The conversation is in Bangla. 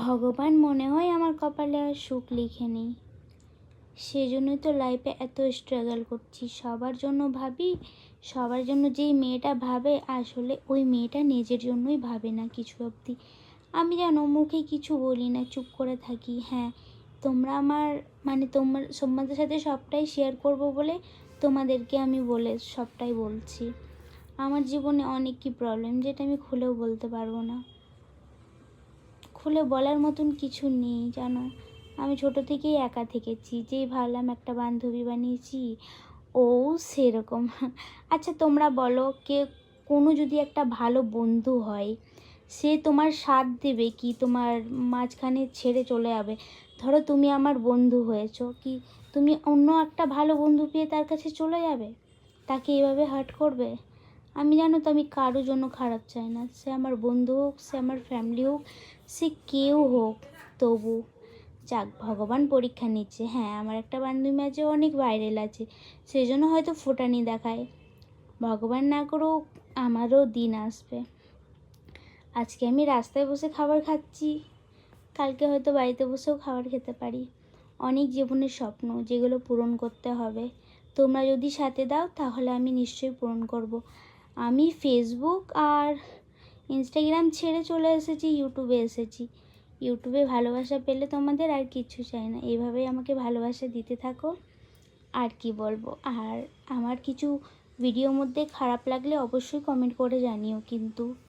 ভগবান মনে হয় আমার কপালে আর সুখ লিখে নেই, সেজন্যই তো লাইফে এত স্ট্রাগল করছি। সবার জন্য ভাবি, সবার জন্য যেই মেয়েটা ভাবে আসলে ওই মেয়েটা নিজের জন্যই ভাবে না কিছু অবধি। আমি জানো মুখে কিছু বলি না, চুপ করে থাকি। হ্যাঁ, তোমরা আমার তোমাদের সাথে সবটাই শেয়ার করব বলে তোমাদেরকে আমি বলে সবটাই বলছি। আমার জীবনে অনেক কি প্রবলেম যেটা আমি খুলেও বলতে পারবো না, খুলে বলার মতন কিছু নেই জানো। আমি ছোট থেকেই একা থেকেছি, যেই ভাবলাম একটা বান্ধবী বানিয়েছি ও সেরকম। আচ্ছা তোমরা বলো, কোনো যদি একটা ভালো বন্ধু হয়, সে তোমার সাথ দেবে কি তোমার মাঝখানে ছেড়ে চলে যাবে? ধরো তুমি আমার বন্ধু হয়েছো, কি তুমি অন্য একটা ভালো বন্ধু পেয়ে তার কাছে চলে যাবে, তাকে এভাবে হার্ট করবে? আমি জানো তো, আমি কারোর জন্য খারাপ চাই না, সে আমার বন্ধু হোক, সে আমার ফ্যামিলি হোক, সে কেউ হোক। তবু যাক, ভগবান পরীক্ষা নিচ্ছে। হ্যাঁ, আমার একটা বান্ধবী আছে অনেক ভাইরাল আছে, সেই জন্য হয়তো ফোটানি দেখায়। ভগবান না করুক আমারও দিন আসবে। আজকে আমি রাস্তায় বসে খাবার খাচ্ছি, কালকে হয়তো বাড়িতে বসেও খাবার খেতে পারি। অনেক জীবনের স্বপ্ন যেগুলো পূরণ করতে হবে। তোমরা যদি সাথে দাও তাহলে আমি নিশ্চয়ই পূরণ করব। আমি ফেসবুক আর ইনস্টাগ্রাম ছেড়ে চলে এসেছি, ইউটিউবে এসেছি। ইউটিউবে ভালোবাসা পেলে তোমাদের আর কিছু চাই না, এইভাবেই আমাকে ভালোবাসা দিতে থাকো। আর কি বলবো, আর আমার কিছু ভিডিওর মধ্যে খারাপ লাগলে অবশ্যই কমেন্ট করে জানিও কিন্তু।